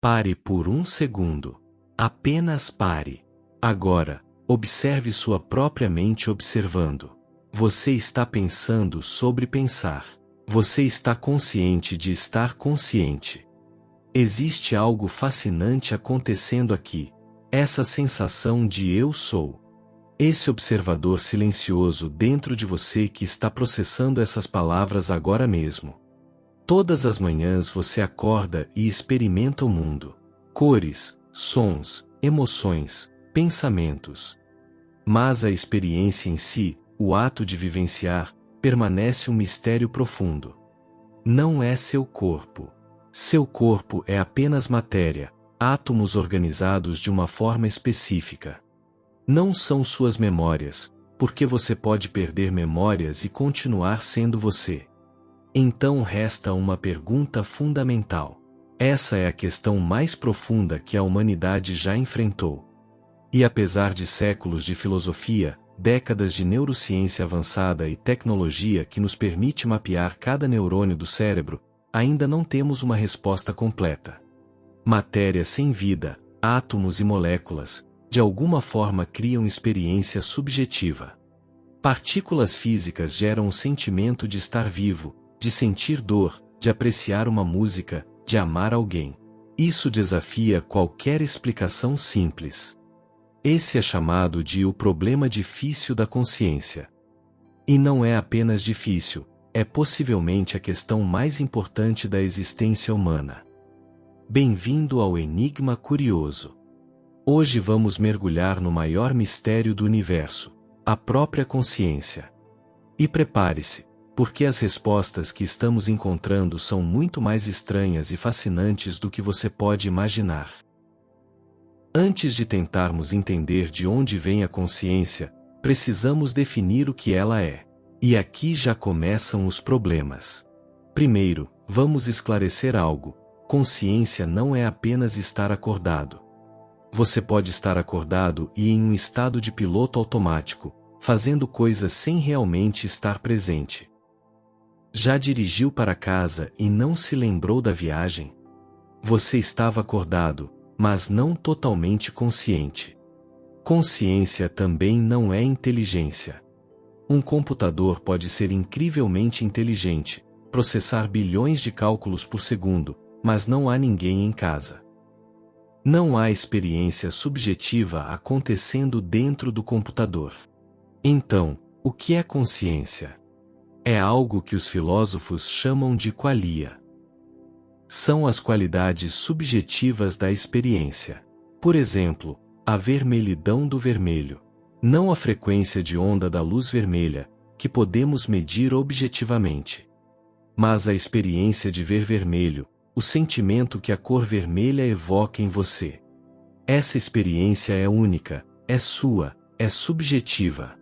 Pare por um segundo. Apenas pare. Agora, observe sua própria mente observando. Você está pensando sobre pensar. Você está consciente de estar consciente. Existe algo fascinante acontecendo aqui. Essa sensação de eu sou. Esse observador silencioso dentro de você que está processando essas palavras agora mesmo. Todas as manhãs você acorda e experimenta o mundo. Cores, sons, emoções, pensamentos. Mas a experiência em si, o ato de vivenciar, permanece um mistério profundo. Não é seu corpo. Seu corpo é apenas matéria, átomos organizados de uma forma específica. Não são suas memórias, porque você pode perder memórias e continuar sendo você. Então resta uma pergunta fundamental. Essa é a questão mais profunda que a humanidade já enfrentou. E apesar de séculos de filosofia, décadas de neurociência avançada e tecnologia que nos permite mapear cada neurônio do cérebro, ainda não temos uma resposta completa. Matéria sem vida, átomos e moléculas, de alguma forma criam experiência subjetiva. Partículas físicas geram o sentimento de estar vivo, de sentir dor, de apreciar uma música, de amar alguém. Isso desafia qualquer explicação simples. Esse é chamado de o problema difícil da consciência. E não é apenas difícil, é possivelmente a questão mais importante da existência humana. Bem-vindo ao Enigma Curioso. Hoje vamos mergulhar no maior mistério do universo, a própria consciência. E prepare-se, porque as respostas que estamos encontrando são muito mais estranhas e fascinantes do que você pode imaginar. Antes de tentarmos entender de onde vem a consciência, precisamos definir o que ela é. E aqui já começam os problemas. Primeiro, vamos esclarecer algo. Consciência não é apenas estar acordado. Você pode estar acordado e em um estado de piloto automático, fazendo coisas sem realmente estar presente. Já dirigiu para casa e não se lembrou da viagem? Você estava acordado, mas não totalmente consciente. Consciência também não é inteligência. Um computador pode ser incrivelmente inteligente, processar bilhões de cálculos por segundo, mas não há ninguém em casa. Não há experiência subjetiva acontecendo dentro do computador. Então, o que é consciência? É algo que os filósofos chamam de qualia. São as qualidades subjetivas da experiência. Por exemplo, a vermelhidão do vermelho. Não a frequência de onda da luz vermelha, que podemos medir objetivamente. Mas a experiência de ver vermelho, o sentimento que a cor vermelha evoca em você. Essa experiência é única, é sua, é subjetiva.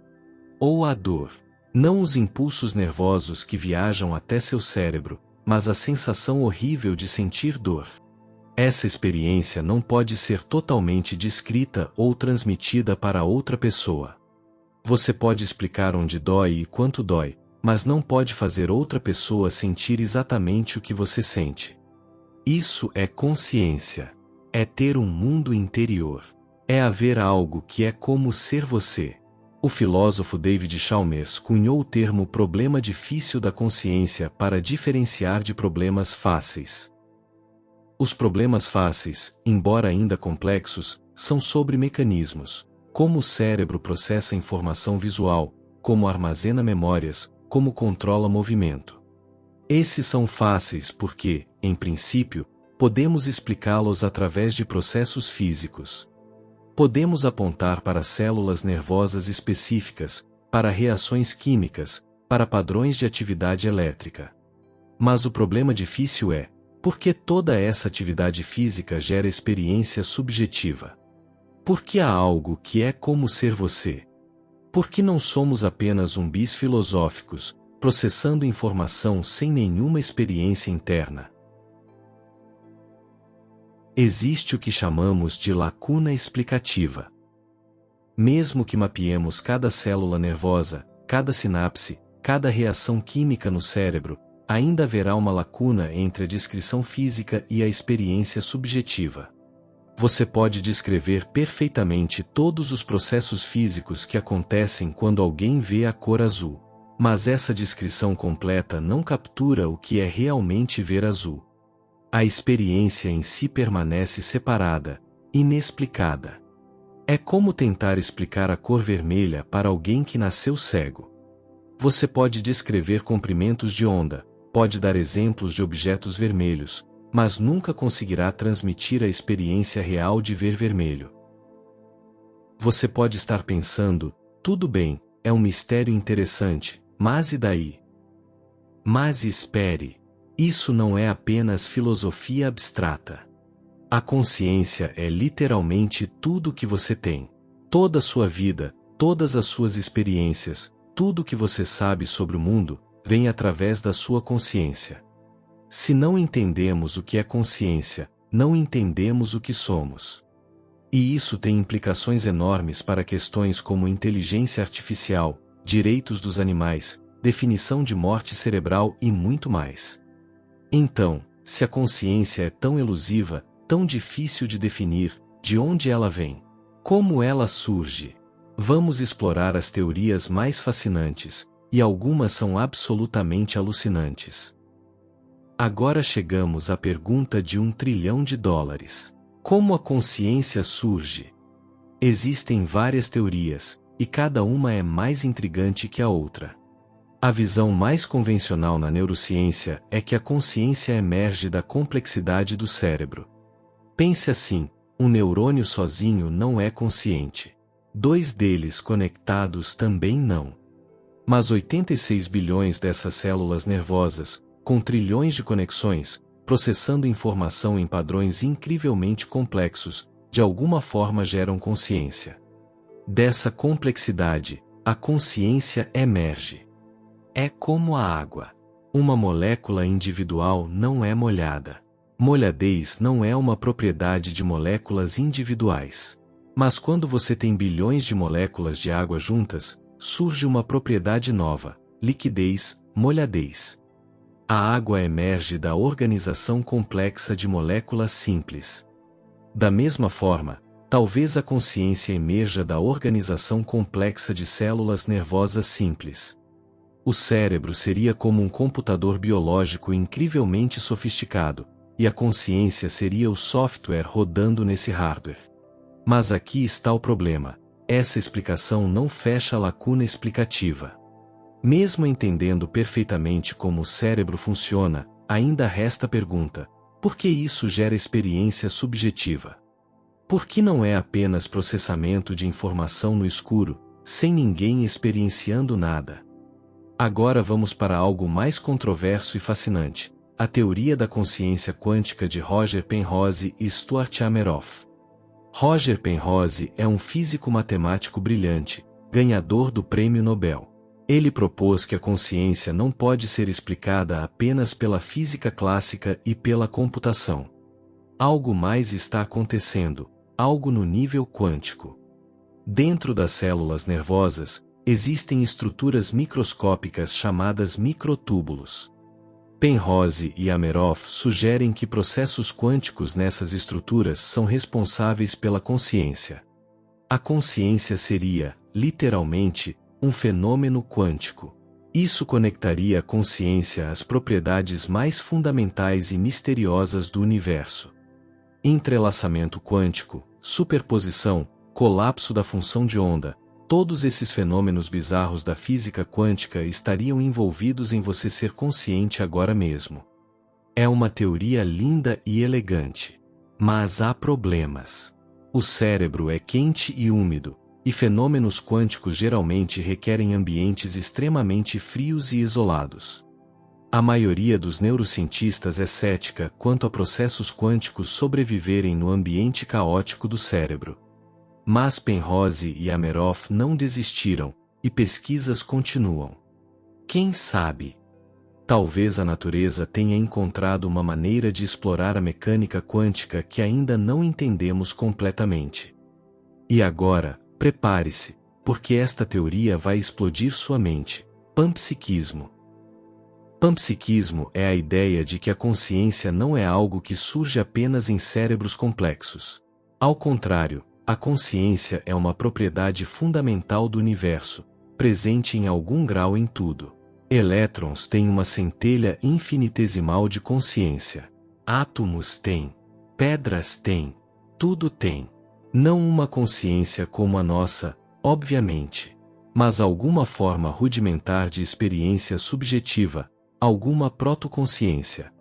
Ou a dor. Não os impulsos nervosos que viajam até seu cérebro, mas a sensação horrível de sentir dor. Essa experiência não pode ser totalmente descrita ou transmitida para outra pessoa. Você pode explicar onde dói e quanto dói, mas não pode fazer outra pessoa sentir exatamente o que você sente. Isso é consciência. É ter um mundo interior. É haver algo que é como ser você. O filósofo David Chalmers cunhou o termo problema difícil da consciência para diferenciar de problemas fáceis. Os problemas fáceis, embora ainda complexos, são sobre mecanismos, como o cérebro processa informação visual, como armazena memórias, como controla movimento. Esses são fáceis porque, em princípio, podemos explicá-los através de processos físicos. Podemos apontar para células nervosas específicas, para reações químicas, para padrões de atividade elétrica. Mas o problema difícil é, por que toda essa atividade física gera experiência subjetiva? Por que há algo que é como ser você? Por que não somos apenas zumbis filosóficos, processando informação sem nenhuma experiência interna? Existe o que chamamos de lacuna explicativa. Mesmo que mapeemos cada célula nervosa, cada sinapse, cada reação química no cérebro, ainda haverá uma lacuna entre a descrição física e a experiência subjetiva. Você pode descrever perfeitamente todos os processos físicos que acontecem quando alguém vê a cor azul. Mas essa descrição completa não captura o que é realmente ver azul. A experiência em si permanece separada, inexplicada. É como tentar explicar a cor vermelha para alguém que nasceu cego. Você pode descrever comprimentos de onda, pode dar exemplos de objetos vermelhos, mas nunca conseguirá transmitir a experiência real de ver vermelho. Você pode estar pensando, tudo bem, é um mistério interessante, mas e daí? Mas espere, isso não é apenas filosofia abstrata. A consciência é literalmente tudo o que você tem. Toda a sua vida, todas as suas experiências, tudo o que você sabe sobre o mundo, vem através da sua consciência. Se não entendemos o que é consciência, não entendemos o que somos. E isso tem implicações enormes para questões como inteligência artificial, direitos dos animais, definição de morte cerebral e muito mais. Então, se a consciência é tão elusiva, tão difícil de definir, de onde ela vem? Como ela surge? Vamos explorar as teorias mais fascinantes, e algumas são absolutamente alucinantes. Agora chegamos à pergunta de $1 trilhão. Como a consciência surge? Existem várias teorias, e cada uma é mais intrigante que a outra. A visão mais convencional na neurociência é que a consciência emerge da complexidade do cérebro. Pense assim, um neurônio sozinho não é consciente. 2 deles conectados também não. Mas 86 bilhões dessas células nervosas, com trilhões de conexões, processando informação em padrões incrivelmente complexos, de alguma forma geram consciência. Dessa complexidade, a consciência emerge. É como a água. Uma molécula individual não é molhada. Molhadez não é uma propriedade de moléculas individuais. Mas quando você tem bilhões de moléculas de água juntas, surge uma propriedade nova: liquidez, molhadez. A água emerge da organização complexa de moléculas simples. Da mesma forma, talvez a consciência emerja da organização complexa de células nervosas simples. O cérebro seria como um computador biológico incrivelmente sofisticado, e a consciência seria o software rodando nesse hardware. Mas aqui está o problema: essa explicação não fecha a lacuna explicativa. Mesmo entendendo perfeitamente como o cérebro funciona, ainda resta a pergunta: por que isso gera experiência subjetiva? Por que não é apenas processamento de informação no escuro, sem ninguém experienciando nada? Agora vamos para algo mais controverso e fascinante: a teoria da consciência quântica de Roger Penrose e Stuart Hameroff. Roger Penrose é um físico matemático brilhante, ganhador do Prêmio Nobel. Ele propôs que a consciência não pode ser explicada apenas pela física clássica e pela computação. Algo mais está acontecendo, algo no nível quântico. Dentro das células nervosas, existem estruturas microscópicas chamadas microtúbulos. Penrose e Hameroff sugerem que processos quânticos nessas estruturas são responsáveis pela consciência. A consciência seria, literalmente, um fenômeno quântico. Isso conectaria a consciência às propriedades mais fundamentais e misteriosas do universo. Entrelaçamento quântico, superposição, colapso da função de onda, todos esses fenômenos bizarros da física quântica estariam envolvidos em você ser consciente agora mesmo. É uma teoria linda e elegante. Mas há problemas. O cérebro é quente e úmido, e fenômenos quânticos geralmente requerem ambientes extremamente frios e isolados. A maioria dos neurocientistas é cética quanto a processos quânticos sobreviverem no ambiente caótico do cérebro. Mas Penrose e Hameroff não desistiram, e pesquisas continuam. Quem sabe? Talvez a natureza tenha encontrado uma maneira de explorar a mecânica quântica que ainda não entendemos completamente. E agora, prepare-se, porque esta teoria vai explodir sua mente: panpsiquismo. Panpsiquismo é a ideia de que a consciência não é algo que surge apenas em cérebros complexos. Ao contrário, a consciência é uma propriedade fundamental do universo, presente em algum grau em tudo. Elétrons têm uma centelha infinitesimal de consciência. Átomos têm. Pedras têm. Tudo tem. Não uma consciência como a nossa, obviamente, mas alguma forma rudimentar de experiência subjetiva, alguma protoconsciência.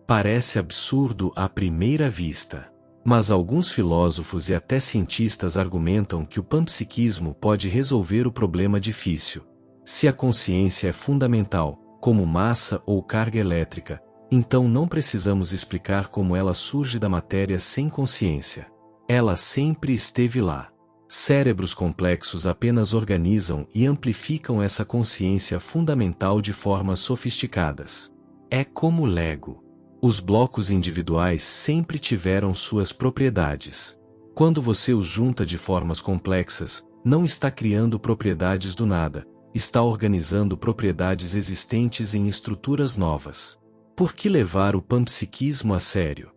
Parece absurdo à primeira vista, mas alguns filósofos e até cientistas argumentam que o panpsiquismo pode resolver o problema difícil. Se a consciência é fundamental, como massa ou carga elétrica, então não precisamos explicar como ela surge da matéria sem consciência. Ela sempre esteve lá. Cérebros complexos apenas organizam e amplificam essa consciência fundamental de formas sofisticadas. É como Lego. Os blocos individuais sempre tiveram suas propriedades. Quando você os junta de formas complexas, não está criando propriedades do nada, está organizando propriedades existentes em estruturas novas. Por que levar o panpsiquismo a sério?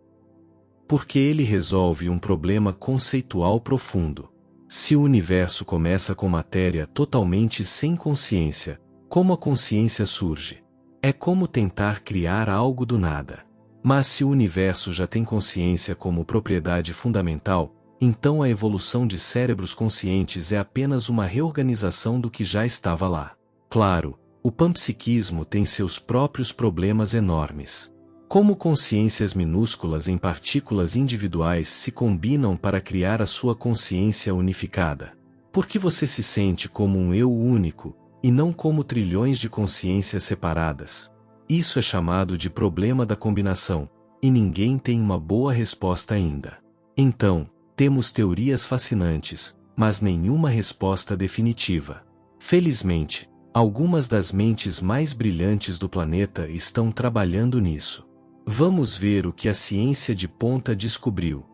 Porque ele resolve um problema conceitual profundo. Se o universo começa com matéria totalmente sem consciência, como a consciência surge? É como tentar criar algo do nada. Mas se o universo já tem consciência como propriedade fundamental, então a evolução de cérebros conscientes é apenas uma reorganização do que já estava lá. Claro, o panpsiquismo tem seus próprios problemas enormes. Como consciências minúsculas em partículas individuais se combinam para criar a sua consciência unificada? Por que você se sente como um eu único, e não como trilhões de consciências separadas? Isso é chamado de problema da combinação, e ninguém tem uma boa resposta ainda. Então, temos teorias fascinantes, mas nenhuma resposta definitiva. Felizmente, algumas das mentes mais brilhantes do planeta estão trabalhando nisso. Vamos ver o que a ciência de ponta descobriu.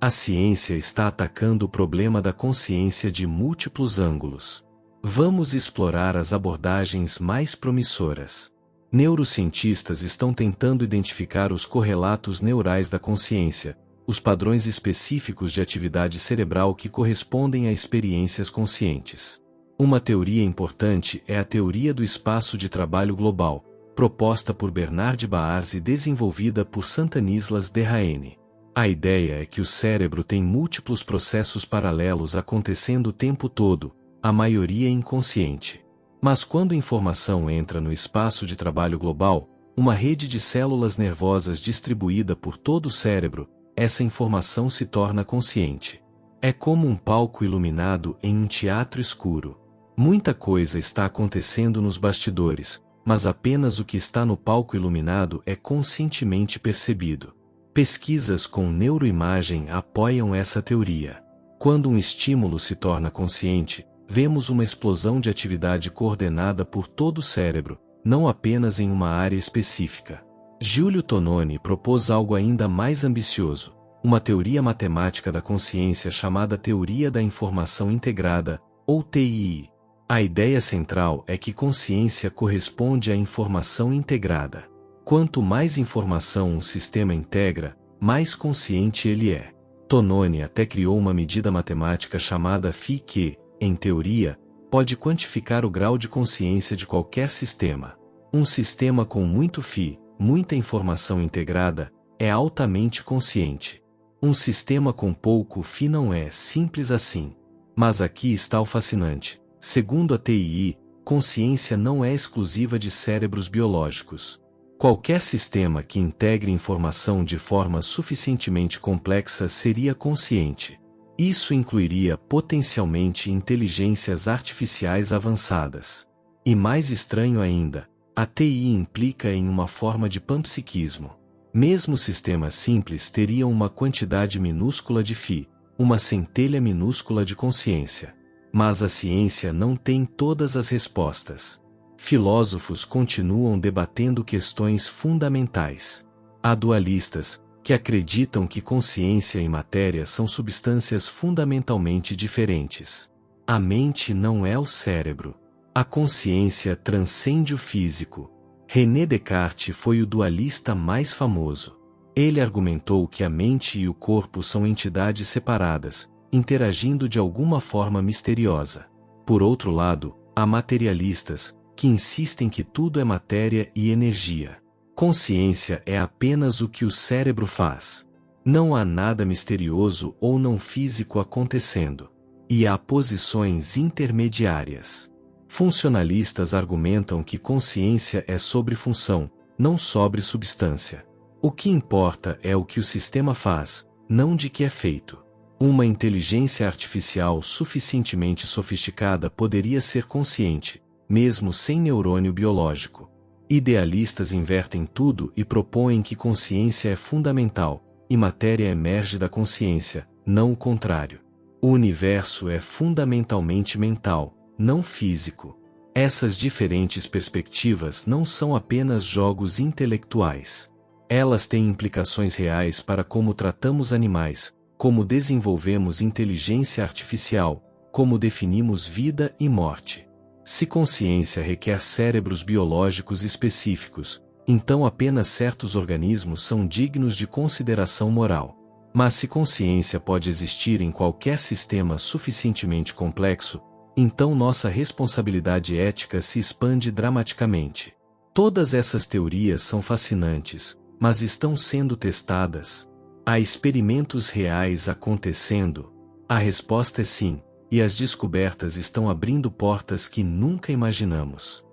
A ciência está atacando o problema da consciência de múltiplos ângulos. Vamos explorar as abordagens mais promissoras. Neurocientistas estão tentando identificar os correlatos neurais da consciência, os padrões específicos de atividade cerebral que correspondem a experiências conscientes. Uma teoria importante é a teoria do espaço de trabalho global, proposta por Bernard Baars e desenvolvida por Stanislas Dehaene. A ideia é que o cérebro tem múltiplos processos paralelos acontecendo o tempo todo, a maioria inconsciente. Mas quando a informação entra no espaço de trabalho global, uma rede de células nervosas distribuída por todo o cérebro, essa informação se torna consciente. É como um palco iluminado em um teatro escuro. Muita coisa está acontecendo nos bastidores, mas apenas o que está no palco iluminado é conscientemente percebido. Pesquisas com neuroimagem apoiam essa teoria. Quando um estímulo se torna consciente, vemos uma explosão de atividade coordenada por todo o cérebro, não apenas em uma área específica. Giulio Tononi propôs algo ainda mais ambicioso, uma teoria matemática da consciência chamada Teoria da Informação Integrada, ou TII. A ideia central é que consciência corresponde à informação integrada. Quanto mais informação um sistema integra, mais consciente ele é. Tononi até criou uma medida matemática chamada φ que, em teoria, pode quantificar o grau de consciência de qualquer sistema. Um sistema com muito φ, muita informação integrada, é altamente consciente. Um sistema com pouco φ não é simples assim. Mas aqui está o fascinante. Segundo a TII, consciência não é exclusiva de cérebros biológicos. Qualquer sistema que integre informação de forma suficientemente complexa seria consciente. Isso incluiria potencialmente inteligências artificiais avançadas. E mais estranho ainda, a TII implica em uma forma de panpsiquismo. Mesmo sistemas simples teriam uma quantidade minúscula de φ, uma centelha minúscula de consciência. Mas a ciência não tem todas as respostas. Filósofos continuam debatendo questões fundamentais. Há dualistas, que acreditam que consciência e matéria são substâncias fundamentalmente diferentes. A mente não é o cérebro. A consciência transcende o físico. René Descartes foi o dualista mais famoso. Ele argumentou que a mente e o corpo são entidades separadas, interagindo de alguma forma misteriosa. Por outro lado, há materialistas, que insistem que tudo é matéria e energia. Consciência é apenas o que o cérebro faz. Não há nada misterioso ou não físico acontecendo. E há posições intermediárias. Funcionalistas argumentam que consciência é sobre função, não sobre substância. O que importa é o que o sistema faz, não de que é feito. Uma inteligência artificial suficientemente sofisticada poderia ser consciente, mesmo sem neurônio biológico. Idealistas invertem tudo e propõem que consciência é fundamental, e matéria emerge da consciência, não o contrário. O universo é fundamentalmente mental, não físico. Essas diferentes perspectivas não são apenas jogos intelectuais. Elas têm implicações reais para como tratamos animais, como desenvolvemos inteligência artificial, como definimos vida e morte. Se consciência requer cérebros biológicos específicos, então apenas certos organismos são dignos de consideração moral. Mas se consciência pode existir em qualquer sistema suficientemente complexo, então nossa responsabilidade ética se expande dramaticamente. Todas essas teorias são fascinantes, mas estão sendo testadas. Há experimentos reais acontecendo? A resposta é sim. E as descobertas estão abrindo portas que nunca imaginamos.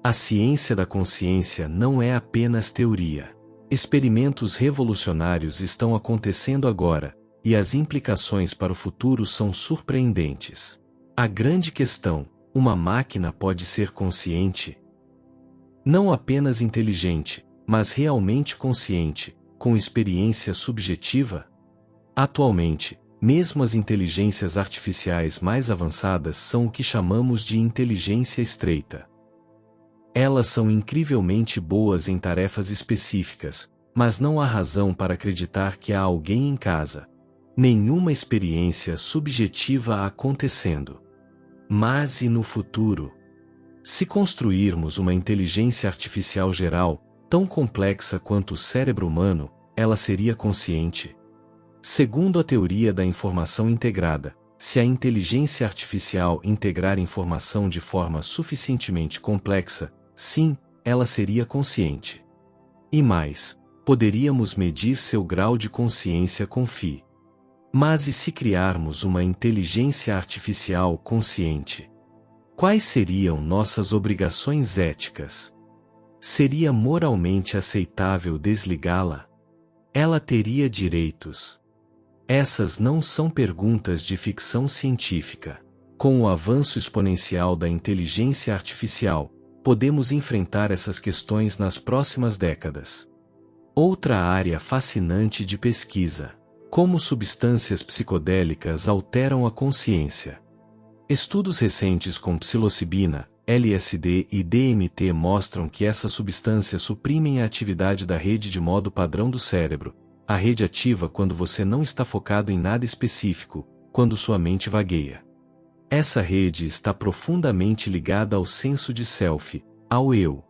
A ciência da consciência não é apenas teoria. Experimentos revolucionários estão acontecendo agora, e as implicações para o futuro são surpreendentes. A grande questão: uma máquina pode ser consciente? Não apenas inteligente, mas realmente consciente, com experiência subjetiva? Atualmente, mesmo as inteligências artificiais mais avançadas são o que chamamos de inteligência estreita. Elas são incrivelmente boas em tarefas específicas, mas não há razão para acreditar que há alguém em casa. Nenhuma experiência subjetiva acontecendo. Mas e no futuro? Se construirmos uma inteligência artificial geral, tão complexa quanto o cérebro humano, ela seria consciente? Segundo a teoria da informação integrada, se a inteligência artificial integrar informação de forma suficientemente complexa, sim, ela seria consciente. E mais, poderíamos medir seu grau de consciência com FI. Mas e se criarmos uma inteligência artificial consciente? Quais seriam nossas obrigações éticas? Seria moralmente aceitável desligá-la? Ela teria direitos? Essas não são perguntas de ficção científica. Com o avanço exponencial da inteligência artificial, podemos enfrentar essas questões nas próximas décadas. Outra área fascinante de pesquisa: como substâncias psicodélicas alteram a consciência. Estudos recentes com psilocibina, LSD e DMT mostram que essas substâncias suprimem a atividade da rede de modo padrão do cérebro, a rede ativa quando você não está focado em nada específico, quando sua mente vagueia. Essa rede está profundamente ligada ao senso de self, ao eu.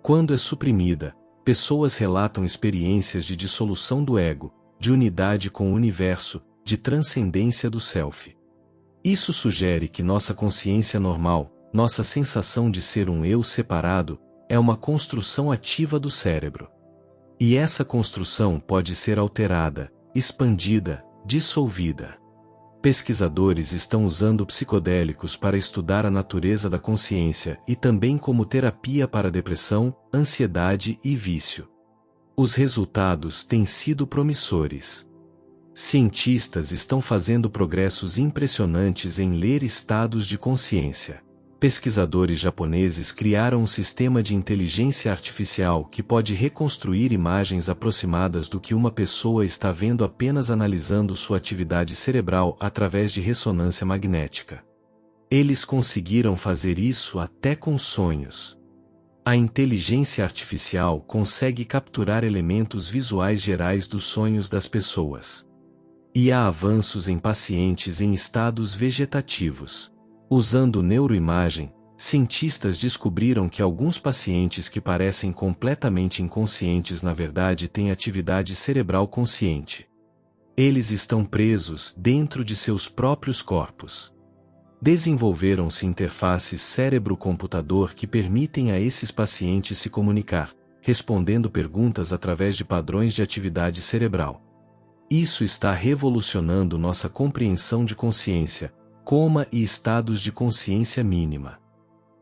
Quando é suprimida, pessoas relatam experiências de dissolução do ego, de unidade com o universo, de transcendência do self. Isso sugere que nossa consciência normal, nossa sensação de ser um eu separado, é uma construção ativa do cérebro. E essa construção pode ser alterada, expandida, dissolvida. Pesquisadores estão usando psicodélicos para estudar a natureza da consciência e também como terapia para depressão, ansiedade e vício. Os resultados têm sido promissores. Cientistas estão fazendo progressos impressionantes em ler estados de consciência. Pesquisadores japoneses criaram um sistema de inteligência artificial que pode reconstruir imagens aproximadas do que uma pessoa está vendo apenas analisando sua atividade cerebral através de ressonância magnética. Eles conseguiram fazer isso até com sonhos. A inteligência artificial consegue capturar elementos visuais gerais dos sonhos das pessoas. E há avanços em pacientes em estados vegetativos. Usando neuroimagem, cientistas descobriram que alguns pacientes que parecem completamente inconscientes na verdade têm atividade cerebral consciente. Eles estão presos dentro de seus próprios corpos. Desenvolveram-se interfaces cérebro-computador que permitem a esses pacientes se comunicar, respondendo perguntas através de padrões de atividade cerebral. Isso está revolucionando nossa compreensão de consciência, coma e estados de consciência mínima.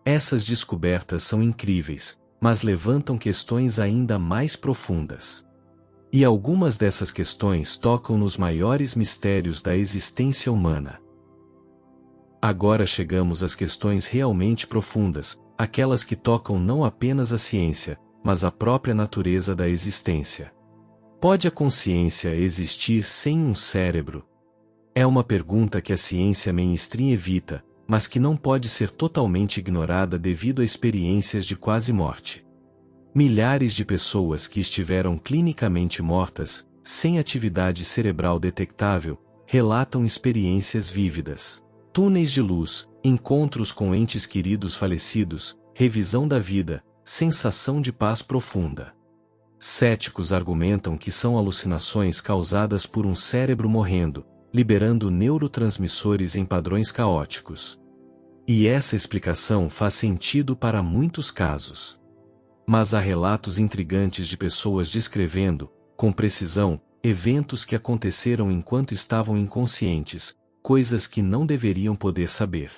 Essas descobertas são incríveis, mas levantam questões ainda mais profundas. E algumas dessas questões tocam nos maiores mistérios da existência humana. Agora chegamos às questões realmente profundas, aquelas que tocam não apenas a ciência, mas a própria natureza da existência. Pode a consciência existir sem um cérebro? É uma pergunta que a ciência mainstream evita, mas que não pode ser totalmente ignorada devido a experiências de quase morte. Milhares de pessoas que estiveram clinicamente mortas, sem atividade cerebral detectável, relatam experiências vívidas. Túneis de luz, encontros com entes queridos falecidos, revisão da vida, sensação de paz profunda. Céticos argumentam que são alucinações causadas por um cérebro morrendo, liberando neurotransmissores em padrões caóticos. E essa explicação faz sentido para muitos casos. Mas há relatos intrigantes de pessoas descrevendo, com precisão, eventos que aconteceram enquanto estavam inconscientes, coisas que não deveriam poder saber.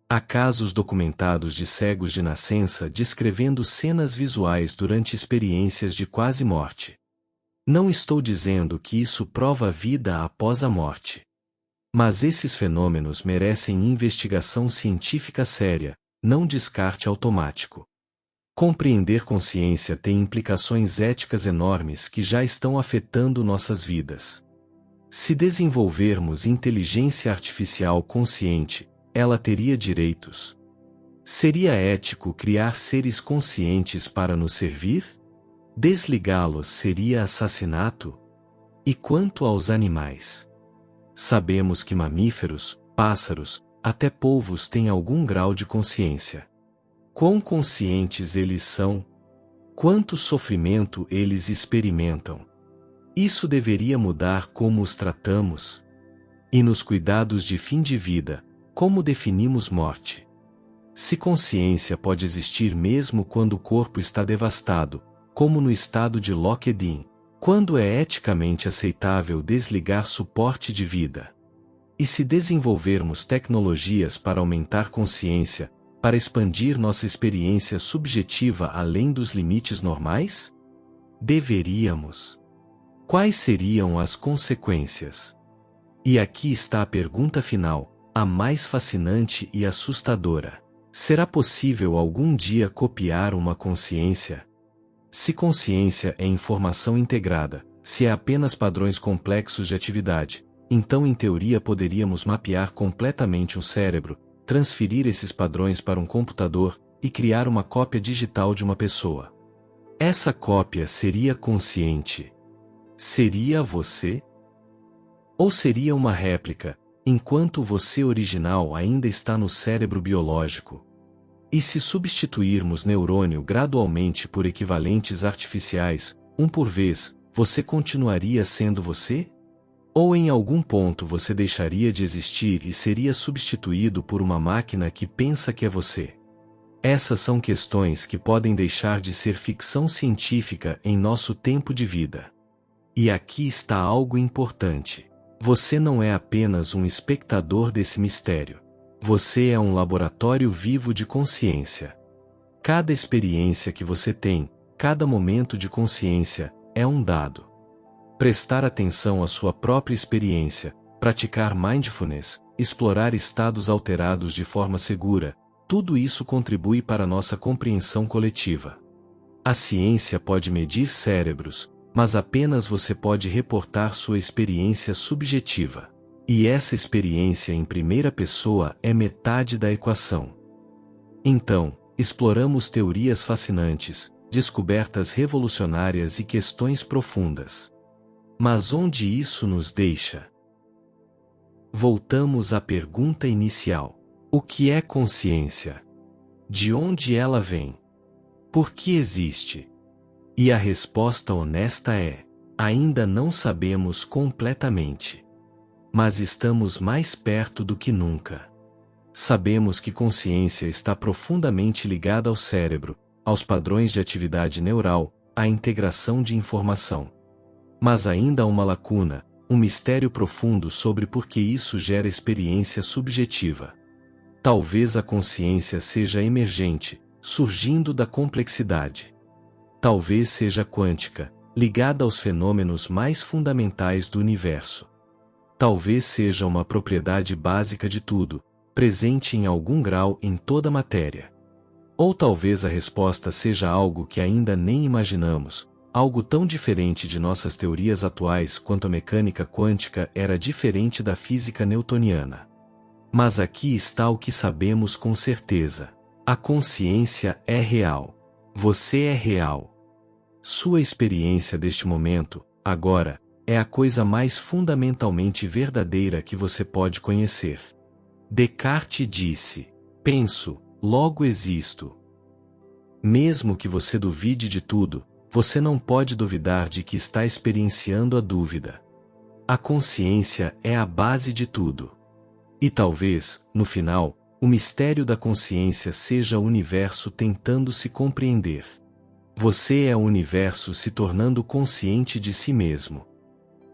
Há casos documentados de cegos de nascença descrevendo cenas visuais durante experiências de quase morte. Não estou dizendo que isso prova a vida após a morte. Mas esses fenômenos merecem investigação científica séria, não descarte automático. Compreender consciência tem implicações éticas enormes que já estão afetando nossas vidas. Se desenvolvermos inteligência artificial consciente, ela teria direitos. Seria ético criar seres conscientes para nos servir? Desligá-los seria assassinato? E quanto aos animais? Sabemos que mamíferos, pássaros, até polvos têm algum grau de consciência. Quão conscientes eles são? Quanto sofrimento eles experimentam? Isso deveria mudar como os tratamos? E nos cuidados de fim de vida, como definimos morte? Se consciência pode existir mesmo quando o corpo está devastado, como no estado de locked-in, quando é eticamente aceitável desligar suporte de vida? E se desenvolvermos tecnologias para aumentar consciência, para expandir nossa experiência subjetiva além dos limites normais? Deveríamos. Quais seriam as consequências? E aqui está a pergunta final, a mais fascinante e assustadora. Será possível algum dia copiar uma consciência? Se consciência é informação integrada, se é apenas padrões complexos de atividade, então em teoria poderíamos mapear completamente um cérebro, transferir esses padrões para um computador e criar uma cópia digital de uma pessoa. Essa cópia seria consciente? Seria você? Ou seria uma réplica, enquanto você original ainda está no cérebro biológico? E se substituirmos neurônio gradualmente por equivalentes artificiais, um por vez, você continuaria sendo você? Ou em algum ponto você deixaria de existir e seria substituído por uma máquina que pensa que é você? Essas são questões que podem deixar de ser ficção científica em nosso tempo de vida. E aqui está algo importante. Você não é apenas um espectador desse mistério. Você é um laboratório vivo de consciência. Cada experiência que você tem, cada momento de consciência, é um dado. Prestar atenção à sua própria experiência, praticar mindfulness, explorar estados alterados de forma segura, tudo isso contribui para nossa compreensão coletiva. A ciência pode medir cérebros, mas apenas você pode reportar sua experiência subjetiva. E essa experiência em primeira pessoa é metade da equação. Então, exploramos teorias fascinantes, descobertas revolucionárias e questões profundas. Mas onde isso nos deixa? Voltamos à pergunta inicial. O que é consciência? De onde ela vem? Por que existe? E a resposta honesta é: ainda não sabemos completamente. Mas estamos mais perto do que nunca. Sabemos que consciência está profundamente ligada ao cérebro, aos padrões de atividade neural, à integração de informação. Mas ainda há uma lacuna, um mistério profundo sobre por que isso gera experiência subjetiva. Talvez a consciência seja emergente, surgindo da complexidade. Talvez seja quântica, ligada aos fenômenos mais fundamentais do universo. Talvez seja uma propriedade básica de tudo, presente em algum grau em toda a matéria. Ou talvez a resposta seja algo que ainda nem imaginamos, algo tão diferente de nossas teorias atuais quanto a mecânica quântica era diferente da física newtoniana. Mas aqui está o que sabemos com certeza. A consciência é real. Você é real. Sua experiência deste momento, agora, é a coisa mais fundamentalmente verdadeira que você pode conhecer. Descartes disse: penso, logo existo. Mesmo que você duvide de tudo, você não pode duvidar de que está experienciando a dúvida. A consciência é a base de tudo. E talvez, no final, o mistério da consciência seja o universo tentando se compreender. Você é o universo se tornando consciente de si mesmo.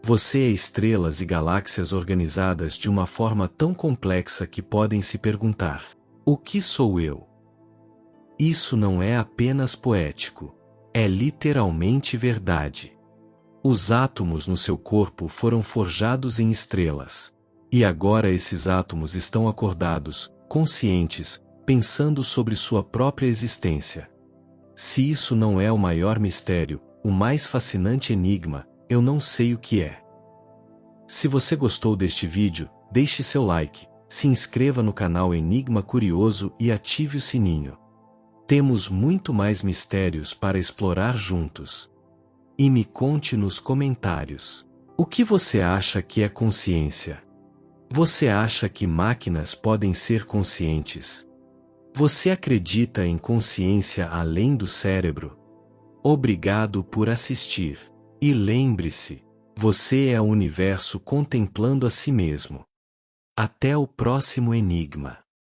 Você é estrelas e galáxias organizadas de uma forma tão complexa que podem se perguntar: o que sou eu? Isso não é apenas poético. É literalmente verdade. Os átomos no seu corpo foram forjados em estrelas. E agora esses átomos estão acordados, conscientes, pensando sobre sua própria existência. Se isso não é o maior mistério, o mais fascinante enigma, eu não sei o que é. Se você gostou deste vídeo, deixe seu like, se inscreva no canal Enigma Curioso e ative o sininho. Temos muito mais mistérios para explorar juntos. E me conte nos comentários: o que você acha que é consciência? Você acha que máquinas podem ser conscientes? Você acredita em consciência além do cérebro? Obrigado por assistir. E lembre-se, você é o universo contemplando a si mesmo. Até o próximo enigma.